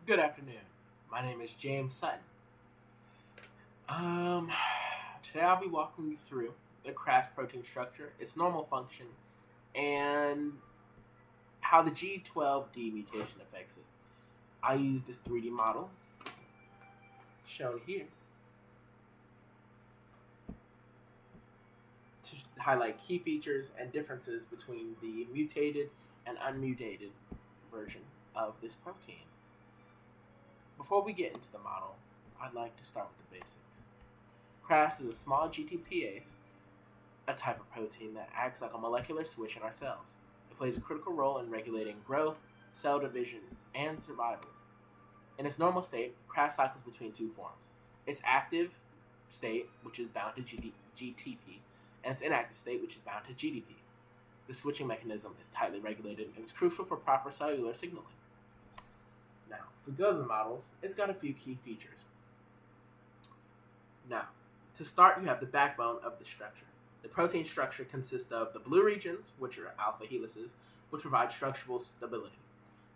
Good afternoon. My name is James Sutton. Um, Today I'll be walking you through the KRas protein structure, its normal function, and how the G12D mutation affects it. I use this 3D model shown here to highlight key features and differences between the mutated and unmutated version of this protein. Before we get into the model, I'd like to start with the basics. KRas is a small GTPase, a type of protein that acts like a molecular switch in our cells. It plays a critical role in regulating growth, cell division, and survival. In its normal state, KRas cycles between two forms: its active state, which is bound to GTP, and its inactive state, which is bound to GDP. The switching mechanism is tightly regulated and is crucial for proper cellular signaling. Now, if we go to the models, it's got a few key features. Now, to start, you have the backbone of the structure. The protein structure consists of the blue regions, which are alpha helices, which provide structural stability,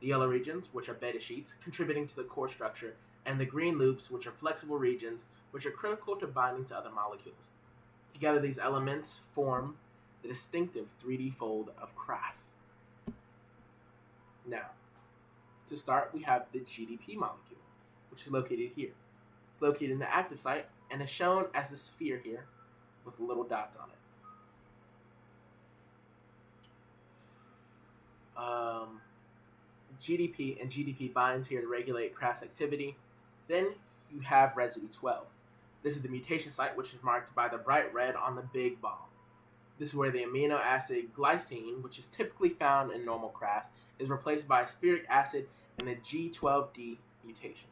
the yellow regions, which are beta sheets, contributing to the core structure, and the green loops, which are flexible regions, which are critical to binding to other molecules. Together, these elements form the distinctive 3D fold of KRas. Now, to start, we have the GDP molecule, which is located here. It's located in the active site and is shown as the sphere here with little dots on it. GDP binds here to regulate KRas activity. Then you have residue 12. This is the mutation site, which is marked by the bright red on the big ball. This is where the amino acid glycine, which is typically found in normal KRas, is replaced by asparic acid in the G12D mutation.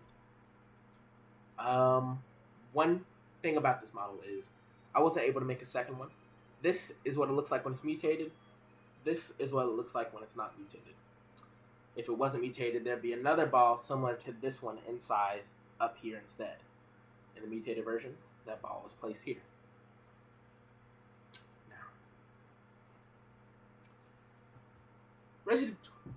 One thing about this model is I wasn't able to make a second one. This is what it looks like when it's mutated. This is what it looks like when it's not mutated. If it wasn't mutated, there'd be another ball similar to this one in size up here instead. In the mutated version, that ball is placed here. Now,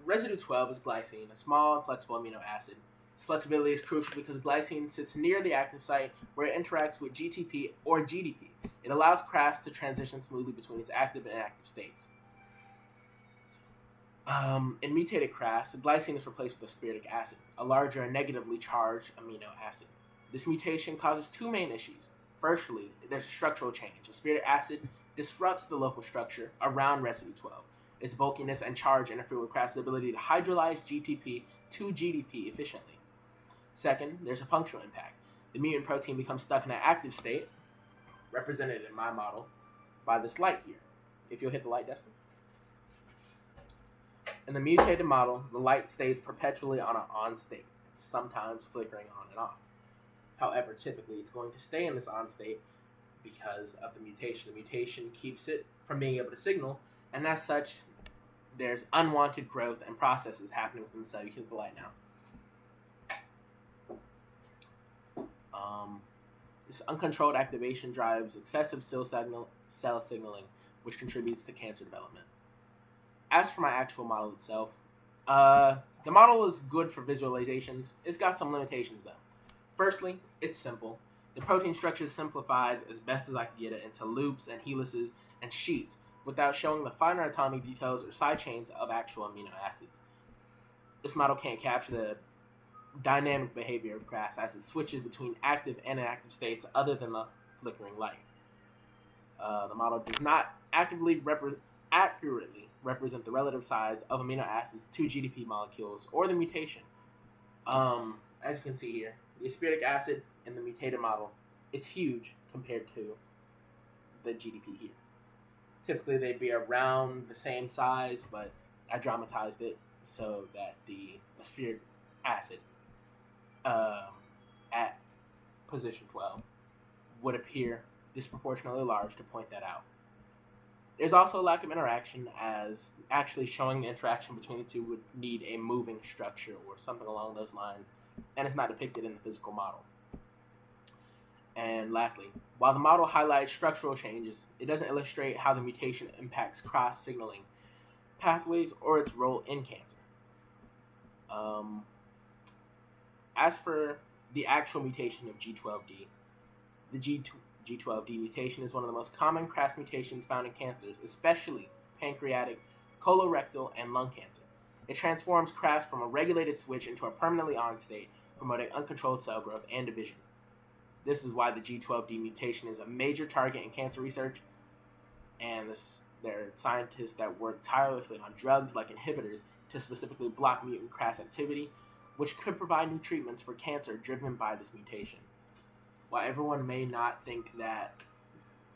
residue 12 is glycine, a small and flexible amino acid. Its flexibility is crucial because glycine sits near the active site where it interacts with GTP or GDP. It allows KRas to transition smoothly between its active and inactive states. In mutated KRas, glycine is replaced with asparic acid, a larger and negatively charged amino acid. This mutation causes two main issues. Firstly, there's a structural change. Asparic acid disrupts the local structure around residue 12. Its bulkiness and charge interfere with KRas's ability to hydrolyze GTP to GDP efficiently. Second, there's a functional impact. The mutant protein becomes stuck in an active state, represented in my model by this light here. If you'll hit the light, Dustin. In the mutated model, the light stays perpetually on an on state, sometimes flickering on and off. However, typically it's going to stay in this on state because of the mutation. The mutation keeps it from being able to signal, and as such, there's unwanted growth and processes happening within the cell. You can hit the light now. This uncontrolled activation drives excessive cell signaling, which contributes to cancer development. As for my actual model itself, the model is good for visualizations. It's got some limitations though. Firstly, it's simple. The protein structure is simplified as best as I can get it into loops and helices and sheets without showing the finer atomic details or side chains of actual amino acids. This model can't capture the dynamic behavior of KRas as it switches between active and inactive states other than the flickering light. The model does not accurately represent the relative size of amino acids to GDP molecules or the mutation. As you can see here, the asparic acid in the mutated model, it's huge compared to the GDP here. Typically they'd be around the same size, but I dramatized it so that the asparic acid at position 12 would appear disproportionately large to point that out. There's also a lack of interaction, as actually showing the interaction between the two would need a moving structure or something along those lines, and it's not depicted in the physical model. And lastly, while the model highlights structural changes, it doesn't illustrate how the mutation impacts KRas signaling pathways or its role in cancer. As for the actual mutation of G12D, the G12D mutation is one of the most common KRAS mutations found in cancers, especially pancreatic, colorectal, and lung cancer. It transforms KRAS from a regulated switch into a permanently on state, promoting uncontrolled cell growth and division. This is why the G12D mutation is a major target in cancer research, and there are scientists that work tirelessly on drugs like inhibitors to specifically block mutant KRAS activity, which could provide new treatments for cancer driven by this mutation. While everyone may not think that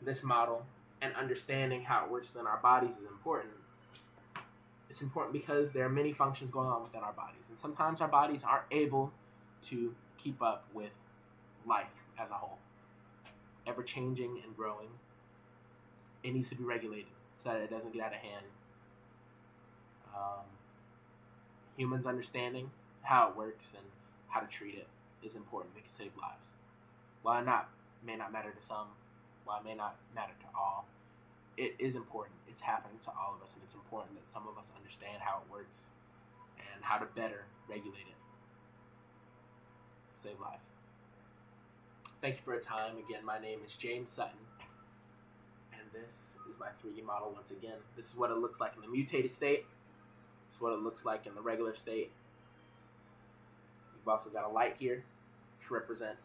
this model and understanding how it works within our bodies is important, it's important because there are many functions going on within our bodies, and sometimes our bodies aren't able to keep up with life as a whole. Ever changing and growing, it needs to be regulated so that it doesn't get out of hand. Humans understanding how it works and how to treat it is important. It can save lives. While it may not matter to some, while it may not matter to all, it is important. It's happening to all of us, and it's important that some of us understand how it works and how to better regulate it to save lives. Thank you for your time. Again, my name is James Sutton, and this is my 3D model once again. This is what it looks like in the mutated state. This is what it looks like in the regular state. We've also got a light here to represent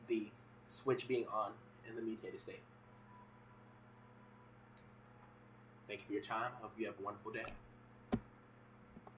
the switch being on in the mutated state. Thank you for your time. I hope you have a wonderful day.